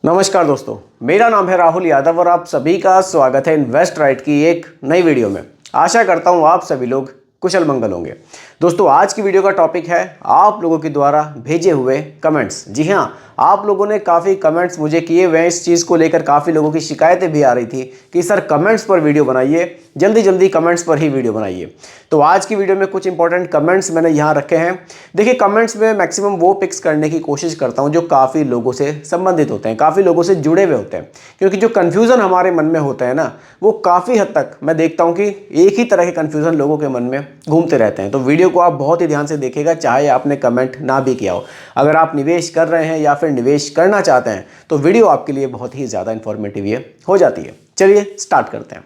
नमस्कार दोस्तों, मेरा नाम है राहुल यादव और आप सभी का स्वागत है इन्वेस्ट राइट की एक नई वीडियो में। आशा करता हूं आप सभी लोग कुशल मंगल होंगे। दोस्तों, आज की वीडियो का टॉपिक है आप लोगों के द्वारा भेजे हुए कमेंट्स। जी हां, आप लोगों ने काफ़ी कमेंट्स मुझे किए हुए हैं। इस चीज़ को लेकर काफ़ी लोगों की शिकायतें भी आ रही थी कि सर कमेंट्स पर वीडियो बनाइए, जल्दी जल्दी कमेंट्स पर ही वीडियो बनाइए। तो आज की वीडियो में कुछ इंपॉर्टेंट कमेंट्स मैंने यहाँ रखे हैं। देखिए, कमेंट्स में मैक्सिमम वो पिक्स करने की कोशिश करता हूँ जो काफ़ी लोगों से संबंधित होते हैं, काफ़ी लोगों से जुड़े हुए होते हैं। क्योंकि जो कन्फ्यूज़न हमारे मन में होता है ना, वो काफ़ी हद तक मैं देखता हूँ कि एक ही तरह के कन्फ्यूज़न लोगों के मन में घूमते रहते हैं। तो वीडियो को आप बहुत ही ध्यान से देखिएगा, चाहे आपने कमेंट ना भी किया हो। अगर आप निवेश कर रहे हैं या फिर निवेश करना चाहते हैं तो वीडियो आपके लिए बहुत ही ज़्यादा इन्फॉर्मेटिव ये हो जाती है। चलिए स्टार्ट करते हैं।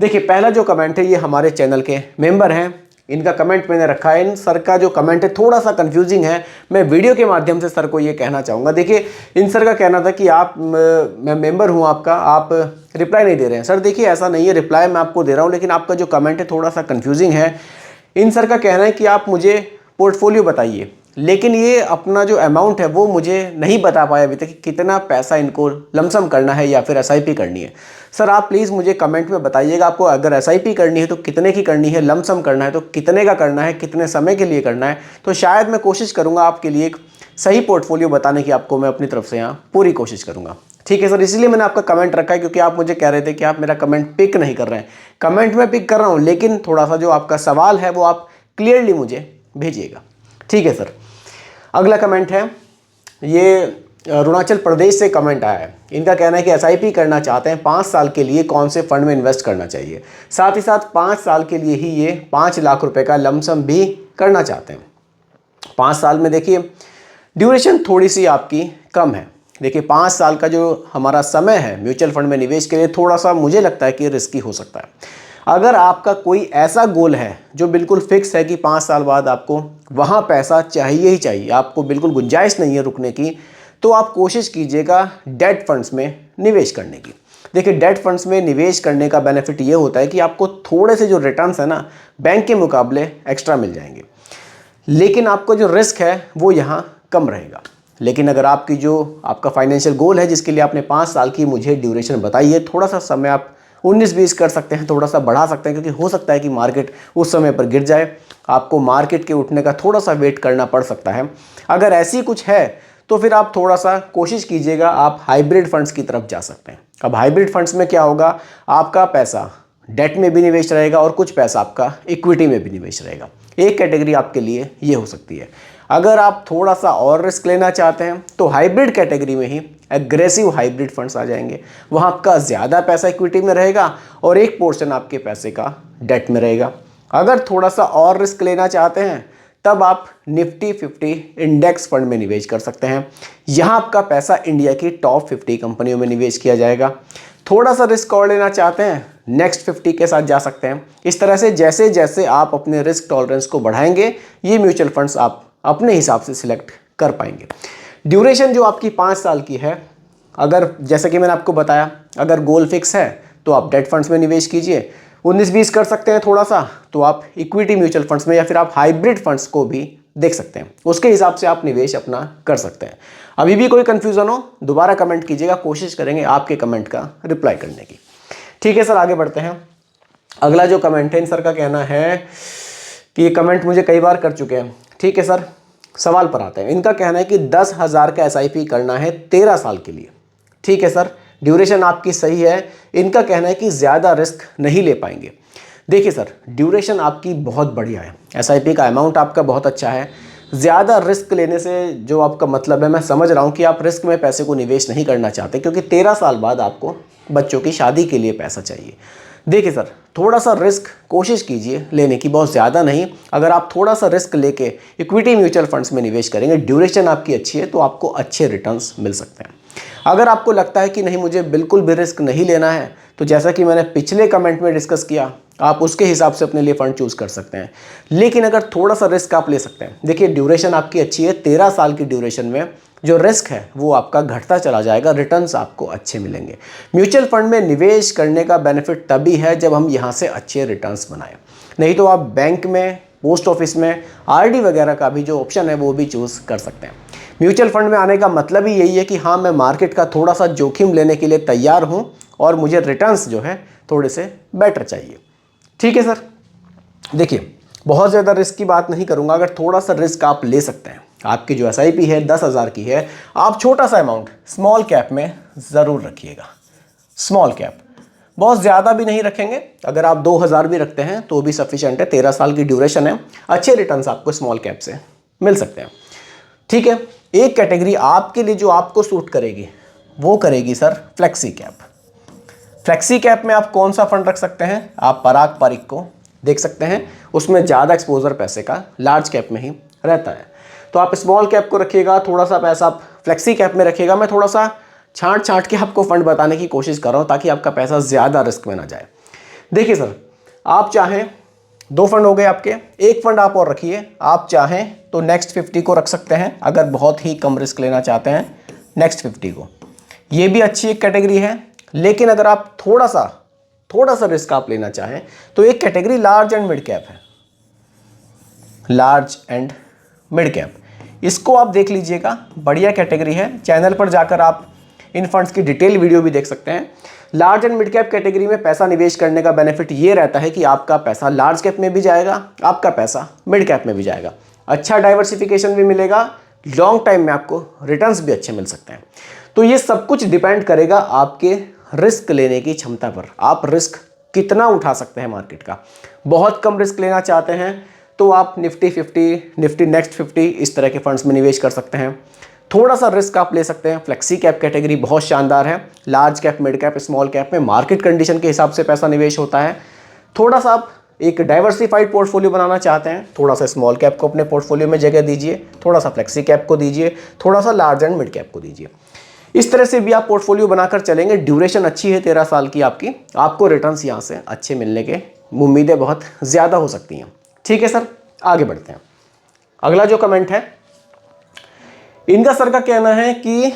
देखिए, पहला जो कमेंट है ये हमारे चैनल के मेंबर हैं, इनका कमेंट मैंने रखा है। इन सर का जो कमेंट है थोड़ा सा कंफ्यूजिंग है। मैं वीडियो के माध्यम से सर को ये कहना चाहूँगा। देखिए, इन सर का कहना था कि मैं मेंबर हूँ आपका, आप रिप्लाई नहीं दे रहे हैं। सर देखिए, ऐसा नहीं है, रिप्लाई मैं आपको दे रहा हूँ, लेकिन आपका जो कमेंट है थोड़ा सा कंफ्यूजिंग है। इन सर का कहना है कि आप मुझे पोर्टफोलियो बताइए, लेकिन ये अपना जो अमाउंट है वो मुझे नहीं बता पाया अभी तक कि कितना पैसा इनको लमसम करना है या फिर एसआईपी करनी है। सर आप प्लीज़ मुझे कमेंट में बताइएगा, आपको अगर एसआईपी करनी है तो कितने की करनी है, लमसम करना है तो कितने का करना है, कितने समय के लिए करना है। तो शायद मैं कोशिश करूँगा आपके लिए एक सही पोर्टफोलियो बताने की, आपको मैं अपनी तरफ से यहाँ पूरी कोशिश करूँगा। ठीक है सर, इसलिए मैंने आपका कमेंट रखा है क्योंकि आप मुझे कह रहे थे कि आप मेरा कमेंट पिक नहीं कर रहे हैं। कमेंट में पिक कर रहा हूँ, लेकिन थोड़ा सा जो आपका सवाल है वो आप क्लियरली मुझे भेजिएगा। ठीक है सर। अगला कमेंट है, ये अरुणाचल प्रदेश से कमेंट आया है। इनका कहना है कि एसआईपी करना चाहते हैं 5 साल के लिए, कौन से फंड में इन्वेस्ट करना चाहिए। साथ ही साथ 5 साल के लिए ही ये 5 लाख रुपए का लमसम भी करना चाहते हैं। 5 साल में देखिए ड्यूरेशन थोड़ी सी आपकी कम है। देखिए, 5 साल का जो हमारा समय है म्यूचुअल फंड में निवेश के लिए, थोड़ा सा मुझे लगता है कि रिस्की हो सकता है। अगर आपका कोई ऐसा गोल है जो बिल्कुल फिक्स है कि 5 साल बाद आपको वहाँ पैसा चाहिए ही चाहिए, आपको बिल्कुल गुंजाइश नहीं है रुकने की, तो आप कोशिश कीजिएगा डेट फंड्स में निवेश करने की। देखिए, डेट फंड्स में निवेश करने का बेनिफिट ये होता है कि आपको थोड़े से जो रिटर्न्स है ना बैंक के मुकाबले एक्स्ट्रा मिल जाएंगे, लेकिन आपको जो रिस्क है वो यहाँ कम रहेगा। लेकिन अगर आपका फाइनेंशियल गोल है जिसके लिए आपने 5 साल की मुझे ड्यूरेशन बताई है, थोड़ा सा समय आप 19-20 कर सकते हैं, थोड़ा सा बढ़ा सकते हैं, क्योंकि हो सकता है कि मार्केट उस समय पर गिर जाए, आपको मार्केट के उठने का थोड़ा सा वेट करना पड़ सकता है। अगर ऐसी कुछ है तो फिर आप थोड़ा सा कोशिश कीजिएगा, आप हाइब्रिड फंड्स की तरफ जा सकते हैं। अब हाइब्रिड फंड्स में क्या होगा, आपका पैसा डेट में भी निवेश रहेगा और कुछ पैसा आपका इक्विटी में भी निवेश रहेगा। एक कैटेगरी आपके लिए ये हो सकती है। अगर आप थोड़ा सा और रिस्क लेना चाहते हैं तो हाइब्रिड कैटेगरी में ही एग्रेसिव हाइब्रिड फंड्स आ जाएंगे। वहाँ आपका ज़्यादा पैसा इक्विटी में रहेगा और एक पोर्शन आपके पैसे का डेट में रहेगा। अगर थोड़ा सा और रिस्क लेना चाहते हैं तब आप निफ्टी 50 इंडेक्स फंड में निवेश कर सकते हैं। यहाँ आपका पैसा इंडिया की टॉप 50 कंपनियों में निवेश किया जाएगा। थोड़ा सा रिस्क और लेना चाहते हैं, नेक्स्ट 50 के साथ जा सकते हैं। इस तरह से जैसे जैसे आप अपने रिस्क टॉलरेंस को बढ़ाएंगे, ये म्यूचुअल फंड्स आप अपने हिसाब से सिलेक्ट कर पाएंगे। ड्यूरेशन जो आपकी 5 साल की है, अगर जैसे कि मैंने आपको बताया, अगर गोल फिक्स है तो आप डेट फंड्स में निवेश कीजिए। 19-20 कर सकते हैं थोड़ा सा, तो आप इक्विटी म्यूचुअल फंड्स में या फिर आप हाइब्रिड फंड्स को भी देख सकते हैं। उसके हिसाब से आप निवेश अपना कर सकते हैं। अभी भी कोई कन्फ्यूज़न हो दोबारा कमेंट कीजिएगा, कोशिश करेंगे आपके कमेंट का रिप्लाई करने की। ठीक है सर, आगे बढ़ते हैं। अगला जो कमेंट है, इन सर का कहना है कि ये कमेंट मुझे कई बार कर चुके हैं। ठीक है सर, सवाल पर आते हैं। इनका कहना है कि 10,000 का एसआईपी करना है 13 साल के लिए। ठीक है सर, ड्यूरेशन आपकी सही है। इनका कहना है कि ज़्यादा रिस्क नहीं ले पाएंगे। देखिए सर, ड्यूरेशन आपकी बहुत बढ़िया है, एसआईपी का अमाउंट आपका बहुत अच्छा है। ज़्यादा रिस्क लेने से जो आपका मतलब है, मैं समझ रहा हूँ कि आप रिस्क में पैसे को निवेश नहीं करना चाहते, क्योंकि 13 साल बाद आपको बच्चों की शादी के लिए पैसा चाहिए। देखिए सर, थोड़ा सा रिस्क कोशिश कीजिए लेने की, बहुत ज़्यादा नहीं। अगर आप थोड़ा सा रिस्क लेके इक्विटी म्यूचुअल फंड्स में निवेश करेंगे, ड्यूरेशन आपकी अच्छी है, तो आपको अच्छे रिटर्न्स मिल सकते हैं। अगर आपको लगता है कि नहीं मुझे बिल्कुल भी रिस्क नहीं लेना है, तो जैसा कि मैंने पिछले कमेंट में डिस्कस किया, आप उसके हिसाब से अपने लिए फ़ंड चूज़ कर सकते हैं। लेकिन अगर थोड़ा सा रिस्क आप ले सकते हैं, देखिए ड्यूरेशन आपकी अच्छी है, 13 साल की ड्यूरेशन में जो रिस्क है वो आपका घटता चला जाएगा, रिटर्न्स आपको अच्छे मिलेंगे। म्यूचुअल फंड में निवेश करने का बेनिफिट तभी है जब हम यहाँ से अच्छे रिटर्न्स बनाएं, नहीं तो आप बैंक में, पोस्ट ऑफिस में आरडी वगैरह का भी जो ऑप्शन है वो भी चूज़ कर सकते हैं। म्यूचुअल फंड में आने का मतलब ही यही है कि हाँ, मैं मार्केट का थोड़ा सा जोखिम लेने के लिए तैयार हूँ और मुझे रिटर्न्स जो है थोड़े से बेटर चाहिए। ठीक है सर। देखिए, बहुत ज़्यादा रिस्क की बात नहीं करूँगा, अगर थोड़ा सा रिस्क आप ले सकते हैं, आपकी जो SIP है 10,000 की है, आप छोटा सा अमाउंट स्मॉल कैप में ज़रूर रखिएगा। स्मॉल कैप, बहुत ज़्यादा भी नहीं रखेंगे, अगर आप 2,000 भी रखते हैं तो भी सफिशेंट है, 13 साल की ड्यूरेशन है, अच्छे रिटर्न्स आपको स्मॉल कैप से मिल सकते हैं। ठीक है। एक कैटेगरी आपके लिए जो आपको सूट करेगी वो करेगी sir flexi cap. Flexi cap में आप कौन सा फंड रख सकते हैं? आप पराग पारिक को देख सकते हैं, उसमें ज़्यादा एक्सपोजर पैसे का लार्ज कैप में ही रहता है। तो आप स्मॉल कैप को रखिएगा, थोड़ा सा पैसा आप फ्लेक्सी कैप में रखिएगा। मैं थोड़ा सा छांट के आपको फंड बताने की कोशिश कर रहा हूँ ताकि आपका पैसा ज़्यादा रिस्क में ना जाए। देखिए सर, आप चाहें 2 फंड हो गए आपके, एक फंड आप और रखिए। आप चाहें तो नेक्स्ट 50 को रख सकते हैं, अगर बहुत ही कम रिस्क लेना चाहते हैं नेक्स्ट 50 को, ये भी अच्छी एक कैटेगरी है। लेकिन अगर आप थोड़ा सा रिस्क आप लेना चाहें तो एक category large and mid cap है। लार्ज एंड मिड कैप, इसको आप देख लीजिएगा, बढ़िया कैटेगरी है। चैनल पर जाकर आप इन फंड्स की डिटेल वीडियो भी देख सकते हैं। Large and mid cap category में पैसा निवेश करने का बेनिफिट ये रहता है कि आपका पैसा लार्ज कैप में भी जाएगा, आपका पैसा मिड कैप में भी जाएगा, अच्छा डाइवर्सिफिकेशन भी मिलेगा, लॉन्ग टाइम में आपको रिटर्न्स भी अच्छे मिल सकते हैं। तो ये सब कुछ डिपेंड करेगा आपके रिस्क लेने की क्षमता पर, आप रिस्क कितना उठा सकते हैं मार्केट का। बहुत कम रिस्क लेना चाहते हैं तो आप निफ्टी 50, निफ्टी नेक्स्ट 50 इस तरह के फंड्स में निवेश कर सकते हैं। थोड़ा सा रिस्क आप ले सकते हैं, फ्लेक्सी कैप कैटेगरी बहुत शानदार है। Large cap, mid cap, small cap में मार्केट कंडीशन के हिसाब से पैसा निवेश होता है। थोड़ा सा आप एक डाइवर्सिफाइड पोर्टफोलियो बनाना चाहते हैं, थोड़ा सा स्मॉल कैप को अपने पोर्टफोलियो में जगह दीजिए, थोड़ा सा फ्लेक्सी कैप को दीजिए, थोड़ा सा लार्ज एंड मिड कैप को दीजिए। इस तरह से भी आप पोर्टफोलियो बनाकर चलेंगे। ड्यूरेशन अच्छी है 13 साल की आपकी, आपको रिटर्न्स यहाँ से अच्छे मिलने के उम्मीदें बहुत ज़्यादा हो सकती हैं। ठीक है सर, आगे बढ़ते हैं। अगला जो कमेंट है, इनका सर का कहना है कि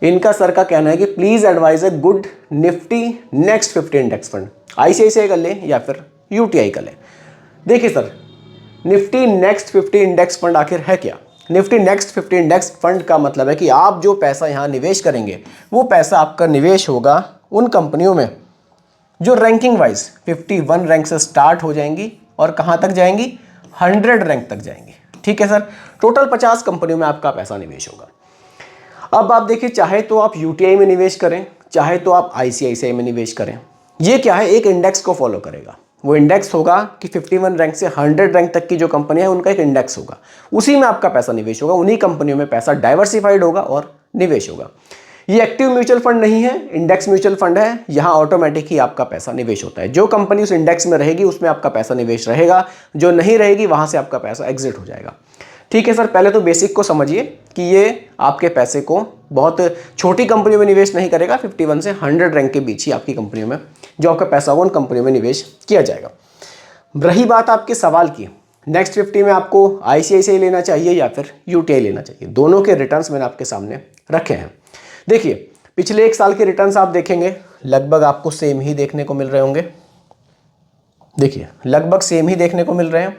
इनका सर का कहना है कि please advise a good Nifty next 50 index fund, ICICI कर लें या फिर UTI कर लें। देखिए sir, Nifty next 50 index fund आखिर है क्या? निफ्टी नेक्स्ट 50 इंडेक्स फंड का मतलब है कि आप जो पैसा यहाँ निवेश करेंगे वो पैसा आपका निवेश होगा उन कंपनियों में जो रैंकिंग वाइज 51 रैंक से स्टार्ट हो जाएंगी और कहाँ तक जाएंगी? 100 रैंक तक जाएंगी। ठीक है सर, टोटल 50 कंपनियों में आपका पैसा निवेश होगा। अब आप देखिए, चाहे तो आप UTI में निवेश करें, चाहे तो आप ICICI में निवेश करें, ये क्या है, एक इंडेक्स को फॉलो करेगा। वो इंडेक्स होगा कि 51 रैंक से 100 रैंक तक की जो कंपनियां है उनका एक इंडेक्स होगा, उसी में आपका पैसा निवेश होगा, उन्हीं कंपनियों में पैसा डाइवर्सिफाइड होगा और निवेश होगा। ये एक्टिव म्यूचुअल फंड नहीं है, इंडेक्स म्यूचुअल फंड है। यहाँ ऑटोमेटिक ही आपका पैसा निवेश होता है। जो कंपनी उस इंडेक्स में रहेगी उसमें आपका पैसा निवेश रहेगा, जो नहीं रहेगी वहां से आपका पैसा एग्जिट हो जाएगा। ठीक है सर, पहले तो बेसिक को समझिए कि ये आपके पैसे को बहुत छोटी कंपनियों में निवेश नहीं करेगा, 51 से 100 रैंक के बीच ही आपकी कंपनियों में जो आपका पैसा होगा उन कंपनियों में निवेश किया जाएगा। रही बात आपके सवाल की, नेक्स्ट 50 में आपको ICICI लेना चाहिए या फिर UTI लेना चाहिए, दोनों के रिटर्न्स मैंने आपके सामने रखे हैं। देखिए, पिछले 1 साल के रिटर्न्स आप देखेंगे लगभग आपको सेम ही देखने को मिल रहे होंगे। देखिए, लगभग सेम ही देखने को मिल रहे हैं।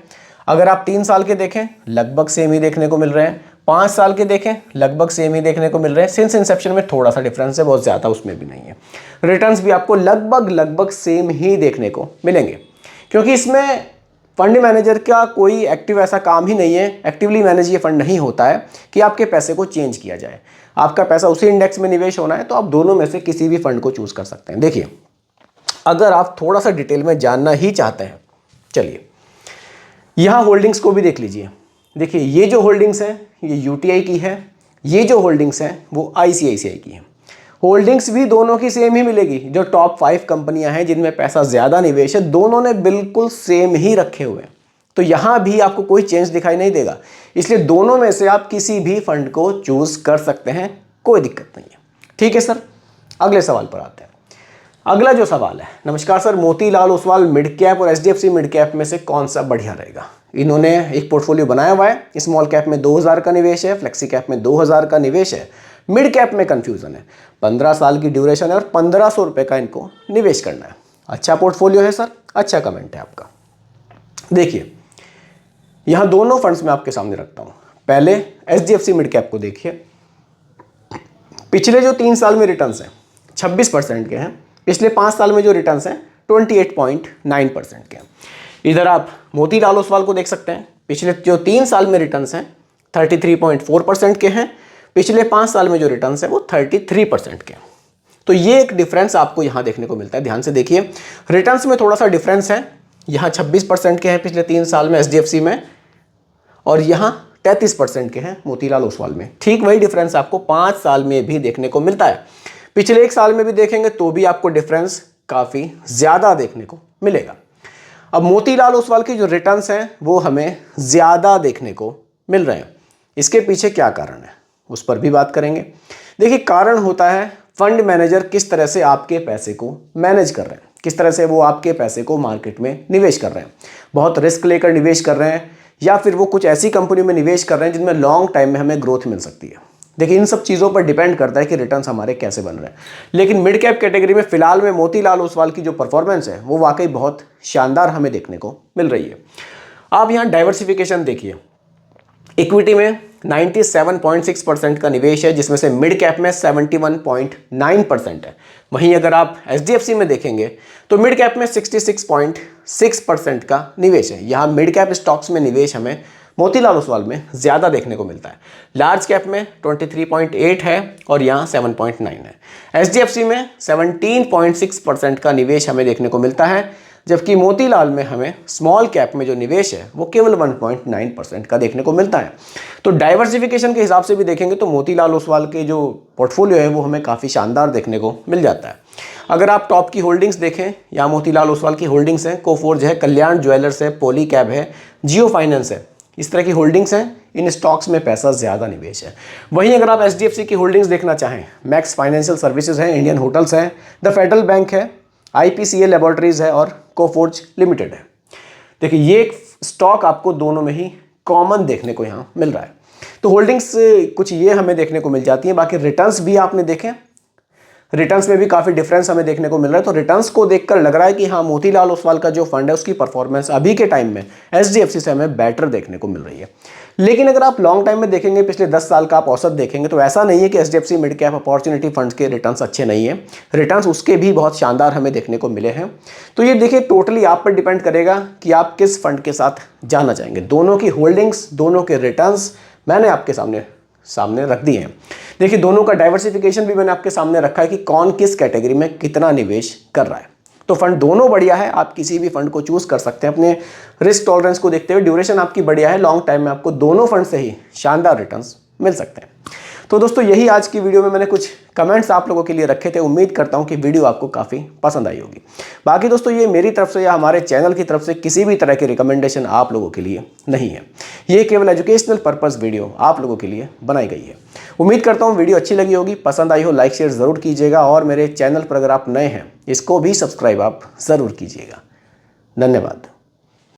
अगर आप 3 साल के देखें लगभग सेम ही देखने को मिल रहे हैं, 5 साल के देखें लगभग सेम ही देखने को मिल रहे हैं। सिंस इंसेप्शन में थोड़ा सा डिफरेंस है, बहुत ज़्यादा उसमें भी नहीं है। रिटर्न्स भी आपको लगभग सेम ही देखने को मिलेंगे, क्योंकि इसमें फंड मैनेजर का कोई एक्टिव ऐसा काम ही नहीं है, एक्टिवली मैनेज ये फंड नहीं होता है कि आपके पैसे को चेंज किया जाए। आपका पैसा उसी इंडेक्स में निवेश होना है तो आप दोनों में से किसी भी फंड को चूज कर सकते हैं। देखिए, अगर आप थोड़ा सा डिटेल में जानना ही चाहते हैं, चलिए यहाँ होल्डिंग्स को भी देख लीजिए। देखिए, ये जो होल्डिंग्स है ये UTI की है, ये जो होल्डिंग्स हैं वो ICICI की है। होल्डिंग्स भी दोनों की सेम ही मिलेगी। जो टॉप 5 कंपनियां हैं जिनमें पैसा ज़्यादा निवेश है, दोनों ने बिल्कुल सेम ही रखे हुए हैं, तो यहाँ भी आपको कोई चेंज दिखाई नहीं देगा। इसलिए दोनों में से आप किसी भी फंड को चूज कर सकते हैं, कोई दिक्कत नहीं है। ठीक है सर, अगले सवाल पर आते हैं। अगला जो सवाल है, नमस्कार sir, Motilal Oswal mid cap और HDFC मिड कैप में से कौन सा बढ़िया रहेगा? इन्होंने एक पोर्टफोलियो बनाया हुआ है। स्मॉल कैप में 2000 का निवेश है, फ्लेक्सी कैप में 2000 का निवेश है, मिड कैप में कंफ्यूजन है। 15 साल की ड्यूरेशन है और 1500 रुपये का इनको निवेश करना है। अच्छा पोर्टफोलियो है सर, अच्छा कमेंट है आपका। देखिए, यहाँ दोनों फंड्स मैं आपके सामने रखता हूँ। पहले HDFC मिड कैप को देखिए, पिछले जो 3 साल में रिटर्न्स हैं 26% के हैं, पिछले 5 साल में जो रिटर्न्स हैं 28.9% के हैं। इधर आप मोतीलाल ओसवाल को देख सकते हैं, पिछले जो 3 साल में रिटर्न्स हैं 33.4% के हैं, पिछले 5 साल में जो रिटर्न्स हैं वो 33% के हैं। तो ये एक डिफरेंस आपको यहाँ देखने को मिलता है। ध्यान से देखिए, रिटर्न्स में थोड़ा सा डिफरेंस है, यहाँ 26% के हैं पिछले 3 साल में HDFC में, और यहाँ 33% के हैं मोतीलाल ओसवाल में। ठीक वही डिफरेंस आपको 5 साल में भी देखने को मिलता है। पिछले 1 साल में भी देखेंगे तो भी आपको डिफरेंस काफ़ी ज़्यादा देखने को मिलेगा। अब मोतीलाल ओसवाल की जो रिटर्न्स हैं वो हमें ज़्यादा देखने को मिल रहे हैं, इसके पीछे क्या कारण है उस पर भी बात करेंगे। देखिए, कारण होता है फंड मैनेजर किस तरह से आपके पैसे को मैनेज कर रहे हैं, किस तरह से वो आपके पैसे को मार्केट में निवेश कर रहे हैं। बहुत रिस्क लेकर निवेश कर रहे हैं या फिर वो कुछ ऐसी कंपनी में निवेश कर रहे हैं जिनमें लॉन्ग टाइम में हमें ग्रोथ मिल सकती है। देखिए, इन सब चीज़ों पर डिपेंड करता है कि रिटर्न्स हमारे कैसे बन रहे हैं। लेकिन मिड कैप कैटेगरी में फिलहाल में मोतीलाल ओसवाल की जो परफॉर्मेंस है वो वाकई बहुत शानदार हमें देखने को मिल रही है। आप यहाँ डाइवर्सिफिकेशन देखिए, इक्विटी में 97.6% का निवेश है, जिसमें से मिड कैप में 71.9% है। वहीं अगर आप HDFC में देखेंगे तो मिड कैप में 66.6% का निवेश है। यहाँ मिड कैप स्टॉक्स में निवेश हमें मोतीलाल ओसवाल में ज़्यादा देखने को मिलता है। लार्ज कैप में 23.8 है और यहाँ 7.9 है। HDFC में 17.6% का निवेश हमें देखने को मिलता है, जबकि मोतीलाल में हमें स्मॉल कैप में जो निवेश है वो केवल 1.9% का देखने को मिलता है। तो डाइवर्सिफिकेशन के हिसाब से भी देखेंगे तो मोतीलाल ओसवाल के जो पोर्टफोलियो है वो हमें काफ़ी शानदार देखने को मिल जाता है। अगर आप टॉप की होल्डिंग्स देखें, या मोतीलाल ओसवाल की होल्डिंग्स हैं, कोफोर्ज है, कल्याण ज्वेलर्स है, पॉली कैब है, जियो फाइनेंस है, इस तरह की होल्डिंग्स हैं। इन स्टॉक्स में पैसा ज़्यादा निवेश है। वहीं अगर आप HDFC की होल्डिंग्स देखना चाहें, मैक्स फाइनेंशियल सर्विसेज है, इंडियन होटल्स है, द फेडरल बैंक है, IPCA लेबोरेटरीज है और कोफोर्ज लिमिटेड है। देखिए, ये स्टॉक आपको दोनों में ही कॉमन देखने को यहाँ मिल रहा है। तो होल्डिंग्स कुछ ये हमें देखने को मिल जाती हैं। बाकी रिटर्न्स भी आपने देखें, रिटर्न्स में भी काफ़ी डिफरेंस हमें देखने को मिल रहा है। तो रिटर्न्स को देखकर लग रहा है कि हाँ, मोतीलाल ओसवाल का जो फंड है उसकी परफॉर्मेंस अभी के टाइम में HDFC से हमें बेटर देखने को मिल रही है। लेकिन अगर आप लॉन्ग टाइम में देखेंगे, पिछले 10 साल का आप औसत देखेंगे, तो ऐसा नहीं है कि HDFC mid cap opportunity funds के रिटर्न्स अच्छे नहीं हैं। रिटर्न्स उसके भी बहुत शानदार हमें देखने को मिले हैं। तो ये देखिए, टोटली आप पर डिपेंड करेगा कि आप किस फंड के साथ जाना चाहेंगे। दोनों की होल्डिंग्स, दोनों के रिटर्न्स मैंने आपके सामने रख दिए हैं। देखिए, दोनों का डाइवर्सिफिकेशन भी मैंने आपके सामने रखा है कि कौन किस कैटेगरी में कितना निवेश कर रहा है। तो फंड दोनों बढ़िया है, आप किसी भी फंड को चूज कर सकते हैं अपने रिस्क टॉलरेंस को देखते हुए। ड्यूरेशन आपकी बढ़िया है, लॉन्ग टाइम में आपको दोनों फंड से ही शानदार रिटर्न्स मिल सकते हैं। तो दोस्तों, यही आज की वीडियो में मैंने कुछ कमेंट्स आप लोगों के लिए रखे थे। उम्मीद करता हूं कि वीडियो आपको काफ़ी पसंद आई होगी। बाकी दोस्तों, ये मेरी तरफ से या हमारे चैनल की तरफ से किसी भी तरह की रिकमेंडेशन आप लोगों के लिए नहीं है। ये केवल एजुकेशनल पर्पस वीडियो आप लोगों के लिए बनाई गई है। उम्मीद करता हूँ वीडियो अच्छी लगी होगी, पसंद आई हो, लाइक शेयर ज़रूर कीजिएगा, और मेरे चैनल पर अगर आप नए हैं इसको भी सब्सक्राइब आप ज़रूर कीजिएगा। धन्यवाद।